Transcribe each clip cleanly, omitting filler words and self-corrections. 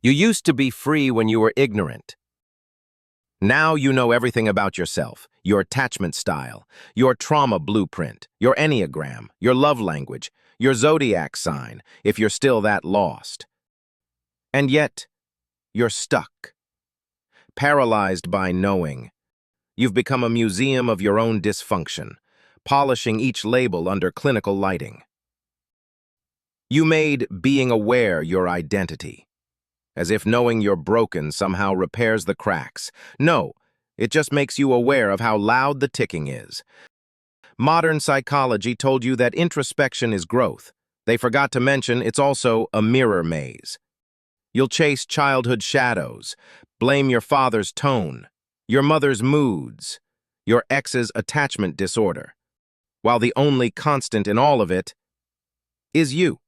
You used to be free when you were ignorant. Now you know everything about yourself, your attachment style, your trauma blueprint, your Enneagram, your love language, your zodiac sign, if you're still that lost. And yet, you're stuck, paralyzed by knowing. You've become a museum of your own dysfunction, polishing each label under clinical lighting. You made being aware your identity, as if knowing you're broken somehow repairs the cracks. No, it just makes you aware of how loud the ticking is. Modern psychology told you that introspection is growth. They forgot to mention it's also a mirror maze. You'll chase childhood shadows, blame your father's tone, your mother's moods, your ex's attachment disorder, while the only constant in all of it is you.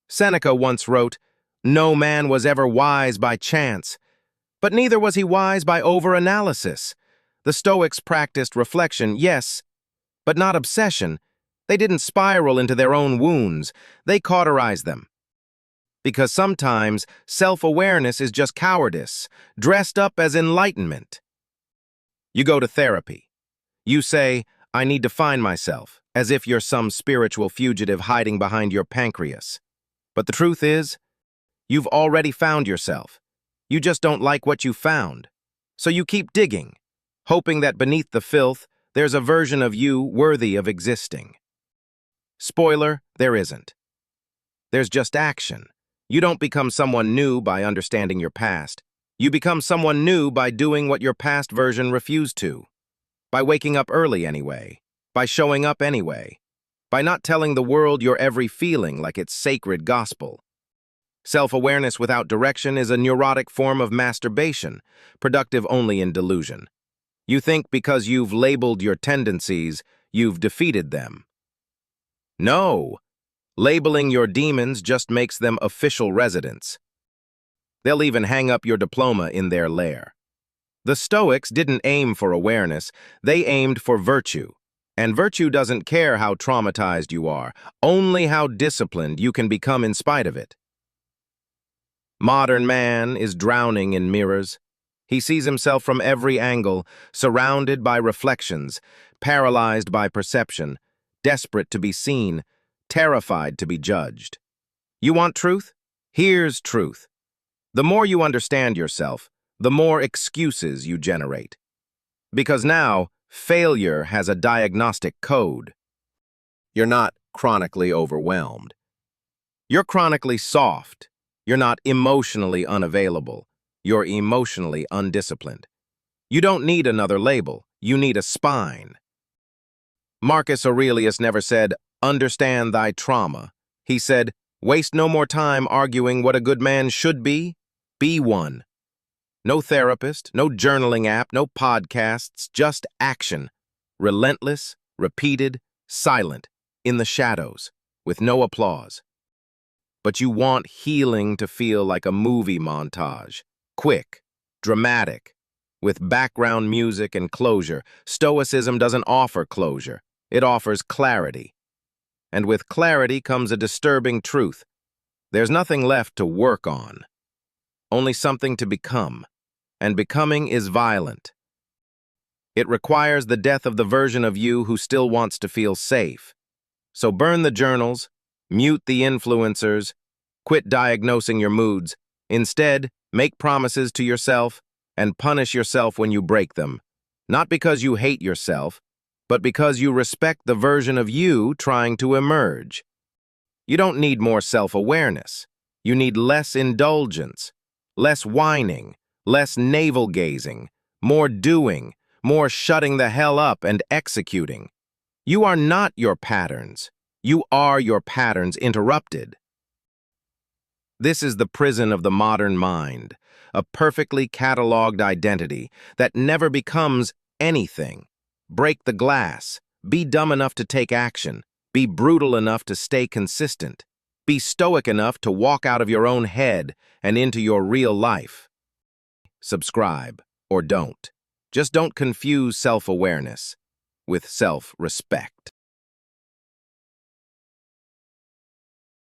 Seneca once wrote, "No man was ever wise by chance, but neither was he wise by over-analysis." The Stoics practiced reflection, yes, but not obsession. They didn't spiral into their own wounds. They cauterized them. Because sometimes self-awareness is just cowardice, dressed up as enlightenment. You go to therapy. You say, "I need to find myself," as if you're some spiritual fugitive hiding behind your pancreas. But the truth is, you've already found yourself. You just don't like what you found. So you keep digging, hoping that beneath the filth, there's a version of you worthy of existing. Spoiler, there isn't. There's just action. You don't become someone new by understanding your past. You become someone new by doing what your past version refused to. By waking up early anyway. By showing up anyway. By not telling the world your every feeling like it's sacred gospel. Self-awareness without direction is a neurotic form of masturbation, productive only in delusion. You think because you've labeled your tendencies, you've defeated them. No! Labeling your demons just makes them official residents. They'll even hang up your diploma in their lair. The Stoics didn't aim for awareness, they aimed for virtue. And virtue doesn't care how traumatized you are, only how disciplined you can become in spite of it. Modern man is drowning in mirrors. He sees himself from every angle, surrounded by reflections, paralyzed by perception, desperate to be seen, terrified to be judged. You want truth? Here's truth. The more you understand yourself, the more excuses you generate. Because now, failure has a diagnostic code. You're not chronically overwhelmed. You're chronically soft. You're not emotionally unavailable. You're emotionally undisciplined. You don't need another label. You need a spine. Marcus Aurelius never said, "Understand thy trauma." He said, "Waste no more time arguing what a good man should be. Be one." No therapist, no journaling app, no podcasts, just action. Relentless, repeated, silent, in the shadows, with no applause. But you want healing to feel like a movie montage. Quick, dramatic, with background music and closure. Stoicism doesn't offer closure. It offers clarity. And with clarity comes a disturbing truth. There's nothing left to work on. Only something to become. And becoming is violent. It requires the death of the version of you who still wants to feel safe. So burn the journals, mute the influencers, quit diagnosing your moods. Instead, make promises to yourself and punish yourself when you break them. Not because you hate yourself, but because you respect the version of you trying to emerge. You don't need more self-awareness. You need less indulgence, less whining, less navel-gazing, more doing, more shutting the hell up and executing. You are not your patterns. You are your patterns interrupted. This is the prison of the modern mind, a perfectly cataloged identity that never becomes anything. Break the glass. Be dumb enough to take action. Be brutal enough to stay consistent. Be stoic enough to walk out of your own head and into your real life. Subscribe, or don't. Just don't confuse self-awareness with self-respect.